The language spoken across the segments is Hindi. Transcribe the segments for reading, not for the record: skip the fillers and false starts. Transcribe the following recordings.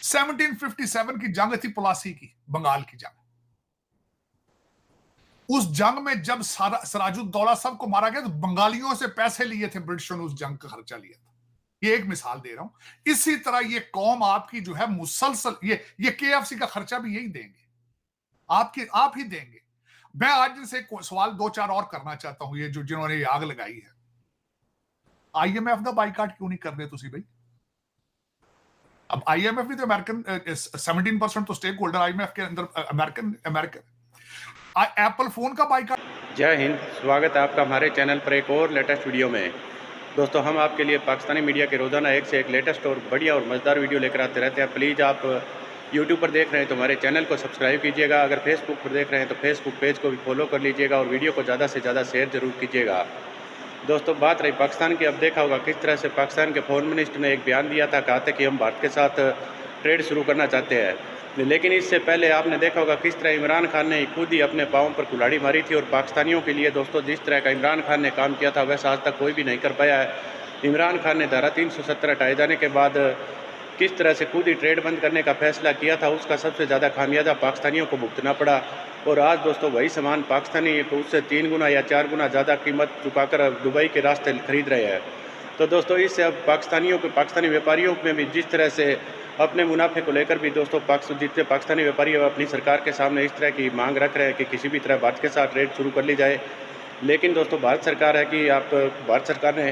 1757 की जंग थी प्लासी की, बंगाल की जंग। उस जंग में जब सिराजुद्दौला सबको मारा गया तो बंगालियों से पैसे लिए थे ब्रिटिशों ने, उस जंग का खर्चा लिया था। ये एक मिसाल दे रहा हूं। इसी तरह ये कौम आपकी जो है मुसलसल ये केएफसी का खर्चा भी यही देंगे, आप ही देंगे। मैं आज इनसे सवाल दो चार और करना चाहता हूं। ये जो जिन्होंने ये आग लगाई है, आईएमएफ का बाइकाट क्यों नहीं कर रहे तुसी भाई? अब आईएमएफ भी तो अमेरिकन 17% तो स्टेक होल्डर आईएमएफ के अंदर अमेरिकन एप्पल फोन का बाइकाट। जय हिंद, स्वागत है आपका हमारे चैनल पर एक और लेटेस्ट वीडियो में। दोस्तों, हम आपके लिए पाकिस्तानी मीडिया के रोज़ाना एक से एक लेटेस्ट और बढ़िया और मज़ेदार वीडियो लेकर आते रहते हैं। प्लीज़ आप यूट्यूब पर देख रहे हैं तो हमारे चैनल को सब्सक्राइब कीजिएगा। अगर फेसबुक पर देख रहे हैं तो फेसबुक पेज को भी फॉलो कर लीजिएगा और वीडियो को ज़्यादा से ज़्यादा शेयर जरूर कीजिएगा। दोस्तों, बात रही पाकिस्तान की। अब देखा होगा किस तरह से पाकिस्तान के फॉरेन मिनिस्टर ने एक बयान दिया था, कहा था कि हम भारत के साथ ट्रेड शुरू करना चाहते हैं। लेकिन इससे पहले आपने देखा होगा किस तरह इमरान खान ने खुद ही अपने पाँव पर कुल्हाड़ी मारी थी। और पाकिस्तानियों के लिए दोस्तों, जिस तरह का इमरान खान ने काम किया था वैसा आज तक कोई भी नहीं कर पाया है। इमरान खान ने धारा 370 हटाए जाने के बाद किस तरह से खुद ही ट्रेड बंद करने का फैसला किया था, उसका सबसे ज़्यादा खामियाजा पाकिस्तानियों को भुगतना पड़ा। और आज दोस्तों वही सामान पाकिस्तानी तो उससे 3 गुना या 4 गुना ज़्यादा कीमत चुकाकर दुबई के रास्ते खरीद रहे हैं। तो दोस्तों, इससे अब पाकिस्तानी व्यापारियों में भी जिस तरह से अपने मुनाफे को लेकर भी दोस्तों जितने पाकिस्तानी व्यापारी अपनी सरकार के सामने इस तरह की मांग रख रहे हैं कि किसी भी तरह भारत के साथ ट्रेड शुरू कर ली जाए। लेकिन दोस्तों, भारत सरकार है कि भारत सरकार ने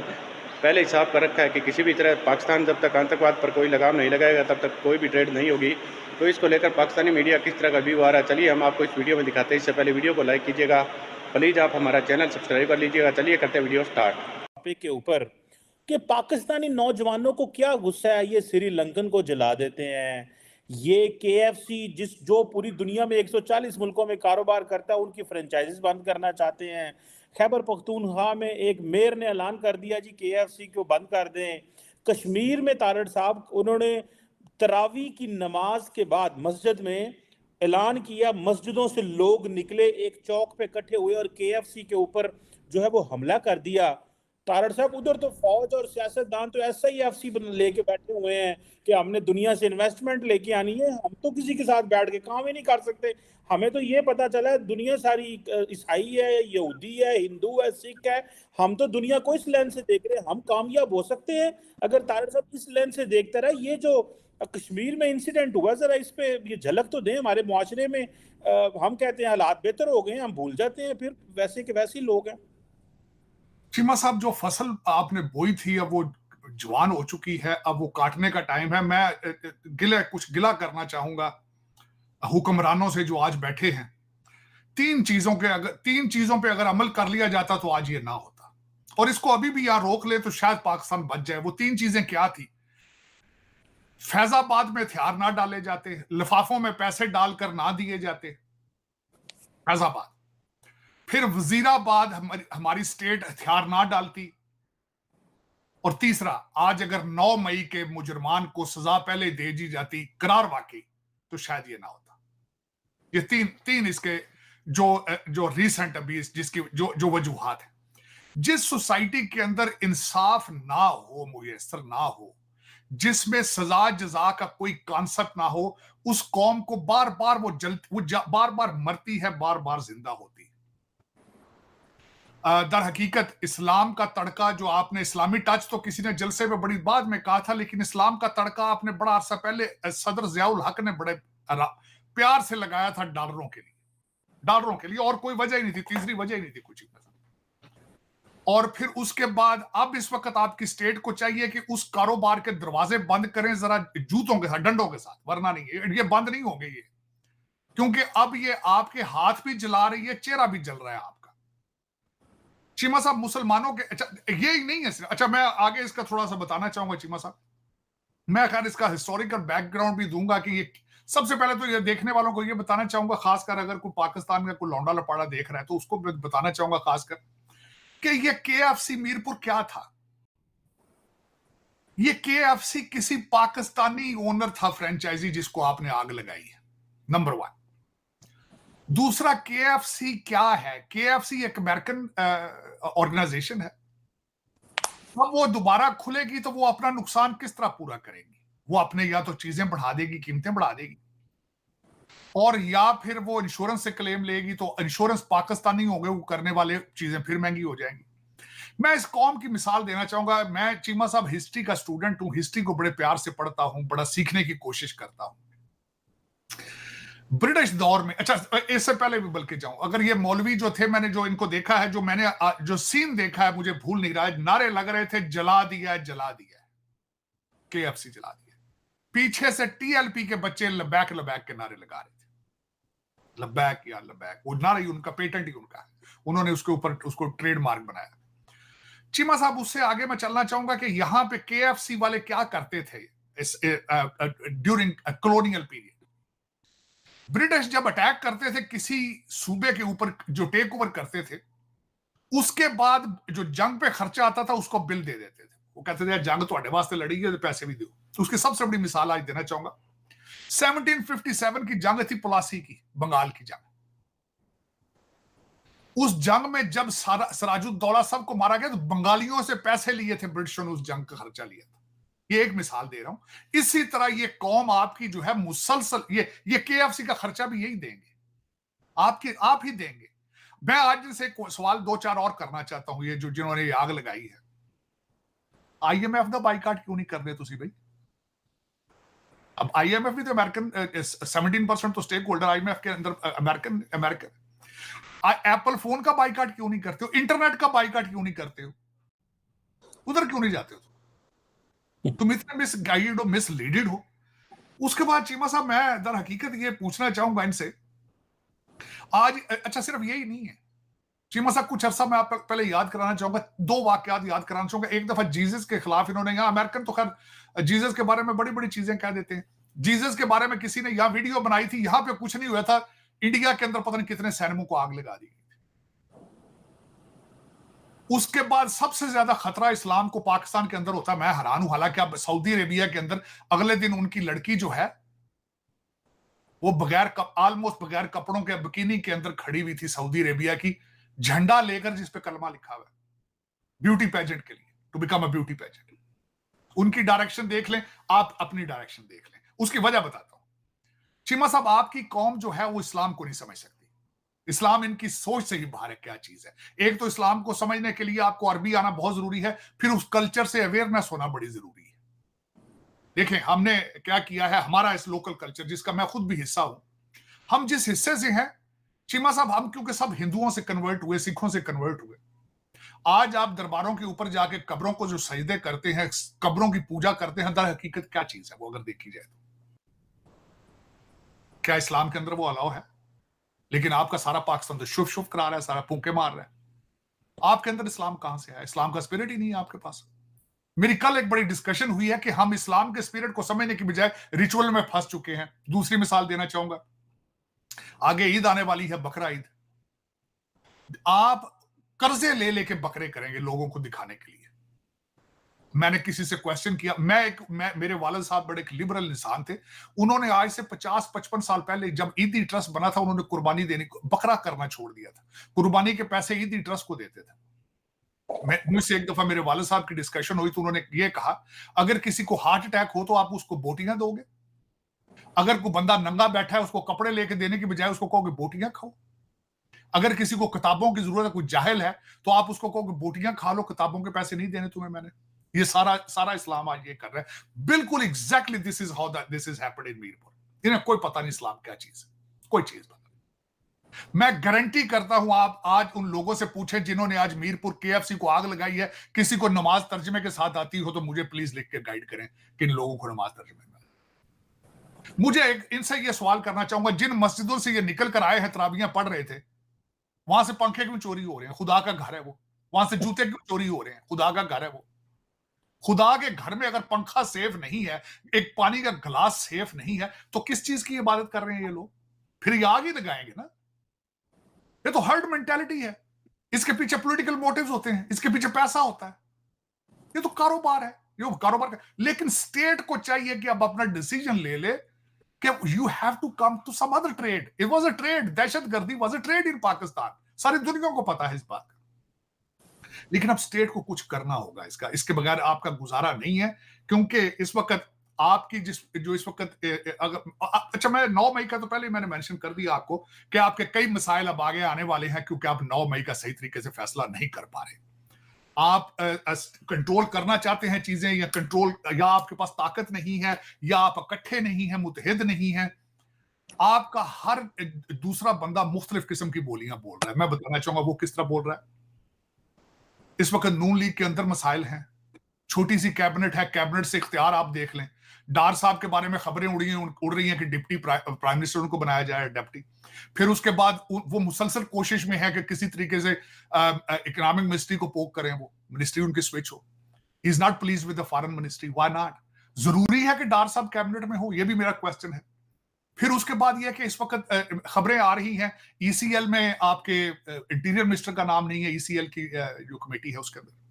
पहले ही साफ कर रखा है कि किसी भी तरह पाकिस्तान जब तक आतंकवाद पर कोई लगाम नहीं लगाएगा तब तक कोई भी ट्रेड नहीं होगी। तो इसको लेकर पाकिस्तानी मीडिया किस तरह का व्यू आ रहा है, चलिए हम आपको इस वीडियो में दिखाते हैं। इससे पहले वीडियो को लाइक कीजिएगा, प्लीज़ आप हमारा चैनल सब्सक्राइब कर लीजिएगा। चलिए करते हैं वीडियो स्टार्ट। टॉपिक के ऊपर कि पाकिस्तानी नौजवानों को क्या गुस्सा है, ये श्रीलंकन को जला देते हैं। ये केएफसी जो पूरी दुनिया में 140 मुल्कों में कारोबार करता है, उनकी फ्रेंचाइजीज बंद करना चाहते हैं। खैबर पख्तूनख्वा में एक मेयर ने ऐलान कर दिया जी केएफसी को बंद कर दें। कश्मीर में तारड़ साहब उन्होंने तरावी की नमाज के बाद मस्जिद में ऐलान किया, मस्जिदों से लोग निकले, एक चौक पे इकट्ठे हुए और केएफसी के ऊपर जो है वो हमला कर दिया। तारड़ साहब उधर तो फौज और सियासतदान तो ऐसा ही एफसी लेके बैठे हुए हैं कि हमने दुनिया से इन्वेस्टमेंट लेके आनी है, हम तो किसी के साथ बैठ के काम ही नहीं कर सकते। हमें तो ये पता चला है दुनिया सारी ईसाई है, यहूदी है, हिंदू है, सिख है। हम तो दुनिया को इस लेंस से देख रहे हैं, हम कामयाब हो सकते हैं अगर तारड़ साहब इस लेंस से देखते रहे। ये जो कश्मीर में इंसिडेंट हुआ, जरा इस पे ये झलक तो दें। हमारे मुआशरे में हम कहते हैं हालात बेहतर हो गए हैं, हम भूल जाते हैं, फिर वैसे के वैसे ही लोग हैं। चीमा साहब, जो फसल आपने बोई थी अब वो जवान हो चुकी है, अब वो काटने का टाइम है। मैं कुछ गिला करना चाहूंगा हुक्मरानों से जो आज बैठे हैं। तीन चीजों पे अगर अमल कर लिया जाता तो आज ये ना होता, और इसको अभी भी यहां रोक ले तो शायद पाकिस्तान बच जाए। वो तीन चीजें क्या थी? फैजाबाद में हथियार ना डाले जाते, लिफाफों में पैसे डालकर ना दिए जाते, फैजाबाद। फिर वजीराबाद हमारी स्टेट हथियार ना डालती। और तीसरा, आज अगर 9 मई के मुजरमान को सजा पहले दे दी जाती करार वाकई, तो शायद ये ना होता। ये तीन इसके जो रीसेंट अभी जिसकी जो वजूहात है। जिस सोसाइटी के अंदर इंसाफ ना हो, मुयसर ना हो, जिसमें सजा जजा का कोई कॉन्सेप्ट ना हो, उस कौम को बार बार वो बार बार मरती है, बार बार जिंदा होती है। दर हकीकत इस्लाम का तड़का जो आपने, इस्लामी टच तो किसी ने जलसे में बड़ी बाद में कहा था, लेकिन इस्लाम का तड़का आपने बड़ा अरसा पहले सदर जियाउल हक ने बड़े प्यार से लगाया था डॉलरों के लिए, और कोई वजह ही नहीं थी, तीसरी वजह ही नहीं थी कुछ। और फिर उसके बाद अब इस वक्त आपकी स्टेट को चाहिए कि उस कारोबार के दरवाजे बंद करें जरा जूतों के साथ, डंडों के साथ, वरना नहीं ये बंद नहीं होंगे ये, क्योंकि अब ये आपके हाथ भी जला रही है, चेहरा भी जल रहा है आपका। चीमा साहब, मुसलमानों के, अच्छा ये ही नहीं है। अच्छा, मैं आगे इसका थोड़ा सा बताना चाहूंगा चीमा साहब। मैं खैर इसका हिस्टोरिकल बैकग्राउंड भी दूंगा कि ये, सबसे पहले तो ये देखने वालों को ये बताना चाहूंगा, खासकर अगर कोई पाकिस्तान में कोई लौंडा लपाड़ा देख रहा है तो उसको बताना चाहूंगा खासकर कि ये केएफसी मीरपुर क्या था। ये केएफसी किसी पाकिस्तानी ओनर था, फ्रेंचाइजी, जिसको आपने आग लगाई है, नंबर 1। दूसरा, केएफसी क्या है? केएफसी एक अमेरिकन ऑर्गेनाइजेशन है। अब वो दोबारा खुलेगी तो वो अपना नुकसान किस तरह पूरा करेंगी? वो अपने या तो चीजें बढ़ा देगी, कीमतें बढ़ा देगी, और या फिर वो इंश्योरेंस से क्लेम लेगी, तो इंश्योरेंस पाकिस्तानी हो गए वो करने वाले, चीजें फिर महंगी हो जाएंगी। मैं इस कौम की मिसाल देना चाहूंगा। मैं चीमा साहब हिस्ट्री का स्टूडेंट हूं, हिस्ट्री को बड़े प्यार से पढ़ता हूं, बड़ा सीखने की कोशिश करता हूं। ब्रिटिश दौर में, अच्छा इससे पहले भी बल्कि जाऊं, अगर ये मौलवी जो थे, मैंने जो इनको देखा है, जो मैंने जो सीन देखा है, मुझे भूल नहीं रहा है, नारे लग रहे थे जला दिया जला दिया, KFC जला दिया, पीछे से TLP के बच्चे लबैक लबैक के नारे लगा रहे थे, लबैक या लबैक, वो नारा ही उनका, पेटेंट ही उनका है, उन्होंने उसके ऊपर उसको ट्रेडमार्क बनाया। चीमा साहब उससे आगे मैं चलना चाहूंगा कि यहां पे KFC वाले क्या करते थे ड्यूरिंग कॉलोनियल पीरियड। ब्रिटिश जब अटैक करते थे किसी सूबे के ऊपर, जो टेक ओवर करते थे, उसके बाद जो जंग पे खर्चा आता था उसको बिल दे देते थे। वो कहते थे जंग तो वास्ते लड़ी है तो पैसे भी दो। तो उसकी सबसे बड़ी मिसाल आज देना चाहूंगा, 1757 की जंग थी, प्लासी की, बंगाल की जंग। उस जंग में जब सिराजुद्दौला सबको मारा गया, तो बंगालियों से पैसे लिए थे ब्रिटिशों ने, उस जंग का खर्चा लिया था। ये एक मिसाल दे रहा हूं। इसी तरह ये कौम आपकी जो है मुसलसल, ये KFC का खर्चा भी यही देंगे, आप ही देंगे। मैं आज इनसे सवाल 2-4 और करना चाहता हूं, ये जो जिन्होंने ये आग लगाई है, IMF का बाइकाट क्यों नहीं कर रहे तुसी भाई? अब IMF भी तो अमेरिकन, 17% तो स्टेक होल्डर IMF के अंदर अमेरिकन। एप्पल फोन का बाइकाट क्यों नहीं करते हो? इंटरनेट का बाइकाट क्यों नहीं करते हो? उधर क्यों नहीं जाते हो? तुम इतने मिसगाइड हो, मिसलीडेड हो। उसके बाद चीमा साहब, मैं दर हकीकत ये पूछना चाहूंगा इनसे आज, अच्छा सिर्फ यही नहीं है चीमा साहब, कुछ अरसा मैं आप पहले याद कराना चाहूंगा, 2 वाकयात याद कराना चाहूंगा। एक दफा जीसस के खिलाफ इन्होंने, यहाँ अमेरिकन तो खैर जीसस के बारे में बड़ी बड़ी चीजें कह देते हैं। जीसस के बारे में किसी ने यहाँ वीडियो बनाई थी, यहाँ पे कुछ नहीं हुआ था, इंडिया के अंदर पता नहीं कितने सैनिकों को आग लगा दी गई। उसके बाद सबसे ज्यादा खतरा इस्लाम को पाकिस्तान के अंदर होता है। मैं हैरान हूं, हालांकि अब सऊदी अरेबिया के अंदर अगले दिन उनकी लड़की जो है वो ऑलमोस्ट बगैर कपड़ों के बिकिनी के अंदर खड़ी हुई थी, सऊदी अरेबिया की, झंडा लेकर जिसपे कलमा लिखा हुआ है, ब्यूटी पेजेंट के लिए, to become a beauty pageant. उनकी डायरेक्शन देख लें, आप अपनी डायरेक्शन देख लें। उसकी वजह बताता हूं चीमा साहब, आपकी कौम जो है वो इस्लाम को नहीं समझ सकती। इस्लाम इनकी सोच से ही बाहर है क्या चीज है। एक तो इस्लाम को समझने के लिए आपको अरबी आना बहुत जरूरी है, फिर उस कल्चर से अवेयरनेस होना बड़ी जरूरी है। देखें हमने क्या किया है, हमारा इस लोकल कल्चर जिसका मैं खुद भी हिस्सा हूं, हम जिस हिस्से से हैं चीमा साहब, हम क्योंकि सब हिंदुओं से कन्वर्ट हुए, सिखों से कन्वर्ट हुए, आज आप दरबारों के ऊपर जाके कब्रों को जो सजदे करते हैं, कब्रों की पूजा करते हैं, दर हकीकत क्या चीज है वो अगर देखी जाए तो? क्या इस्लाम के अंदर वो अलाउ है? लेकिन आपका सारा पाकिस्तान तो शुभ शुभ करा रहा है, सारा फूंके मार रहा है। आपके अंदर इस्लाम कहां से है? इस्लाम का स्पिरिट ही नहीं है आपके पास। मेरी कल एक बड़ी डिस्कशन हुई है कि हम इस्लाम के स्पिरिट को समझने की बजाय रिचुअल में फंस चुके हैं। दूसरी मिसाल देना चाहूंगा, आगे ईद आने वाली है, बकरा ईद। आप कर्जे ले लेके बकरे करेंगे लोगों को दिखाने के लिए। मैंने किसी से क्वेश्चन किया, मेरे वालिद साहब बड़े एक लिबरल इंसान थे, उन्होंने आज से 50-55 साल पहले जब ईदी ट्रस्ट बना था, उन्होंने कुर्बानी देने को, बकरा करना छोड़ दिया था। कुर्बानी के पैसे ईदी ट्रस्ट को देते थे। मुझसे एक दफा मेरे वालिद साहब की डिस्कशन हुई तो उन्होंने ये कहा, अगर किसी को हार्ट अटैक हो तो आप उसको बोटियां दोगे? अगर कोई बंदा नंगा बैठा है उसको कपड़े लेके देने की बजाय उसको कहोगे बोटियां खाओ? अगर किसी को किताबों की जरूरत है, कोई जाहिल है, तो आप उसको कहोगे बोटियां खा लो, किताबों के पैसे नहीं देने तुम्हें मैंने। ये सारा इस्लाम आज ये कर रहा है। बिल्कुल exactly this is how this is happened in Mirpur. इन्हें कोई पता नहीं इस्लाम क्या चीज है, कोई चीज पता नहीं। मैं गारंटी करता हूं, आप आज उन लोगों से पूछें जिन्होंने आज मीरपुर KFC को आग लगाई है, किसी को नमाज तर्जमे के साथ आती हो तो मुझे प्लीज लिख के गाइड करें कि इन लोगों को नमाज तर्जमे में। मुझे इनसे ये सवाल करना चाहूंगा, जिन मस्जिदों से ये निकल कर आए हैं, तराबियां पढ़ रहे थे, वहां से पंखे क्यों चोरी हो रहे हैं? खुदा का घर है वो। वहां से जूते क्यों चोरी हो रहे हैं? खुदा का घर है वो। खुदा के घर में अगर पंखा सेफ नहीं है, एक पानी का गिलास सेफ नहीं है, तो किस चीज की इबादत कर रहे हैं ये लोग? फिर ये आग ही लगाएंगे ना। ये तो हर्ड मेंटालिटी है। इसके पीछे पॉलिटिकल मोटिव्स होते हैं, इसके पीछे पैसा होता है। ये तो कारोबार है, ये कारोबार का। लेकिन स्टेट को चाहिए कि अब अपना डिसीजन ले ले कि you have to come to some other trade. It was a trade, दहशतगर्दी was a trade in Pakistan. सारी दुनिया को पता है इस बात का। लेकिन अब स्टेट को कुछ करना होगा इसके बगैर आपका गुजारा नहीं है। क्योंकि इस वक्त आपकी जो इस वक्त अच्छा, मैं 9 मई का तो पहले मैंने मेंशन कर दिया आपको कि आपके कई मसाइल अब आगे आने वाले हैं, क्योंकि आप 9 मई का सही तरीके से फैसला नहीं कर पा रहे। आप कंट्रोल करना चाहते हैं चीजें, या आपके पास ताकत नहीं है, या आप इकट्ठे नहीं हैं, मुतहद नहीं है। आपका हर दूसरा बंदा मुख्तलिफ किस्म की बोलियां बोल रहा है। मैं बताना चाहूंगा वो किस तरह बोल रहा है। इस वक्त नून लीग के अंदर मसाइल हैं, छोटी सी कैबिनेट है, कैबिनेट से इख्तियार आप देख लें। डार साहब के बारे में खबरें उड़ रही हैं कि डिप्टी प्राइम मिनिस्टर उनको बनाया जाए डिप्टी। फिर उसके बाद वो मुसलसल कोशिश में है कि किसी तरीके से इकोनॉमिक मिनिस्ट्री को पोक करें, वो मिनिस्ट्री उनकी स्विच हो। He is not please with the foreign ministry, why not? जरूरी है कि डार साहब कैबिनेट में हो, ये भी मेरा क्वेश्चन है। फिर उसके बाद यह कि इस वक्त खबरें आ रही हैं ईसीएल में आपके इंटीरियर मिनिस्टर का नाम नहीं है, ईसीएल की जो कमेटी है उसके अंदर।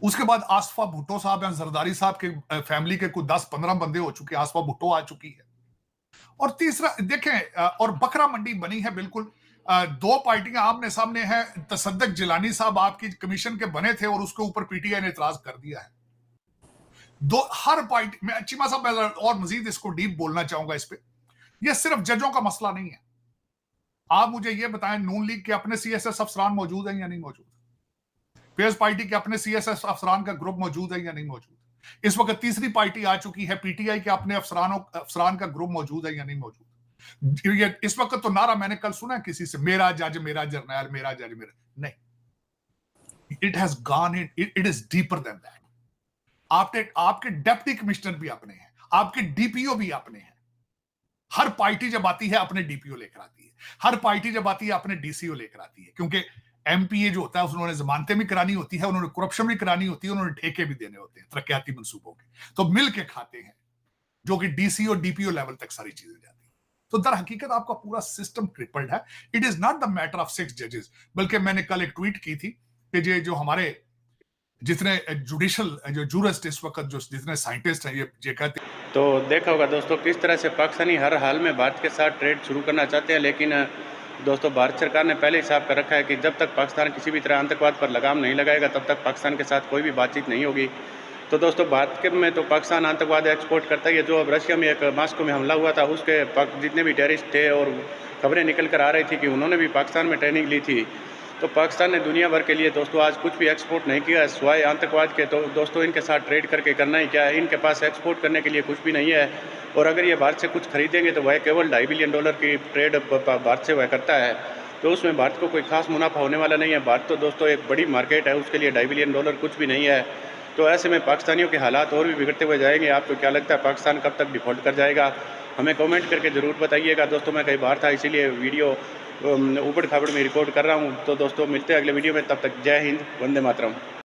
उसके बाद आसफा भुट्टो साहब या जरदारी साहब के फैमिली के कुछ 10-15 बंदे हो चुके हैं, आसफा भुट्टो आ चुकी है। और तीसरा देखें, और बकरा मंडी बनी है बिल्कुल। 2 पार्टियां आमने सामने हैं। तसद्दुक जिलानी साहब आपकी कमीशन के बने थे और उसके ऊपर पीटीआई ने इतराज कर दिया है। हर पार्टी में चीमा साहब, मैं और मजीद इसको डीप बोलना चाहूंगा इस पे। यह सिर्फ जजों का मसला नहीं है। आप मुझे यह बताएं, नून लीग के अपने सीएसएस अफसरान मौजूद हैं या नहीं मौजूद? पीएस पार्टी के अपने सीएसएस अफसरान का ग्रुप मौजूद है या नहीं मौजूद? इस वक्त तीसरी पार्टी आ चुकी है, पीटीआई के अपने अफसरान का ग्रुप मौजूद है या नहीं मौजूद? इस वक्त तो नारा मैंने कल सुना किसी से, मेरा जज मेरा जर्नैल, मेरा जज मेरा, नहीं। It has gone it is deeper than that. आपके डिप्टी कमिश्नर भी अपने हैं, आपके डीपीओ भी अपने हैं। हर पार्टी जब आती है अपने डीपीओ लेकर आती है, हर पार्टी जब आती है अपने डीसीओ लेकर आती है, क्योंकि एमपीए जो होता है उन्होंने जमानतें भी करानी होती है, उन्होंने करप्शन भी करानी होती है, उन्होंने ठेके भी देने होते हैं तरक्याती मंसूबों के, तो मिल के खाते हैं, जो कि डीसीओ डीपीओ लेवल तक सारी चीजें जाती हैं। तो दर हकीकत आपका पूरा सिस्टम ट्रिपल्ड है। It is not the matter of 6 जजेस, बल्कि मैंने कल एक ट्वीट की थी कि ये जो हमारे जितने जुडिशल जो जूरिस्ट इस वक्त जो जितने साइंटिस्ट हैं, ये कहते हैं। तो देखा होगा दोस्तों किस तरह से पाकिस्तानी हर हाल में भारत के साथ ट्रेड शुरू करना चाहते हैं, लेकिन दोस्तों भारत सरकार ने पहले हिसाब कर रखा है कि जब तक पाकिस्तान किसी भी तरह आतंकवाद पर लगाम नहीं लगाएगा तब तक पाकिस्तान के साथ कोई भी बातचीत नहीं होगी। तो दोस्तों भारत के में तो पाकिस्तान आतंकवाद एक्सपोर्ट करता है। जो अब रशिया में एक मॉस्को में हमला हुआ था, उसके जितने भी टेररिस्ट थे और खबरें निकल कर आ रही थी कि उन्होंने भी पाकिस्तान में ट्रेनिंग ली थी, तो पाकिस्तान ने दुनिया भर के लिए दोस्तों आज कुछ भी एक्सपोर्ट नहीं किया सिवाय आतंकवाद के। तो दोस्तों इनके साथ ट्रेड करके करना ही क्या है, इनके पास एक्सपोर्ट करने के लिए कुछ भी नहीं है। और अगर ये भारत से कुछ खरीदेंगे तो वह केवल $2.5 बिलियन की ट्रेड भारत से वह करता है, तो उसमें भारत को कोई खास मुनाफा होने वाला नहीं है। भारत तो दोस्तों एक बड़ी मार्केट है, उसके लिए $2.5 बिलियन कुछ भी नहीं है। तो ऐसे में पाकिस्तानियों के हालात और भी बिगड़ते हुए जाएंगे। आपको क्या लगता है पाकिस्तान कब तक डिफ़ॉल्ट कर जाएगा? हमें कमेंट करके ज़रूर बताइएगा। दोस्तों मैं कई बार था, इसीलिए वीडियो ऊबड़ खाबड़ में रिकॉर्ड कर रहा हूँ। तो दोस्तों मिलते हैं अगले वीडियो में, तब तक जय हिंद, वंदे मातरम।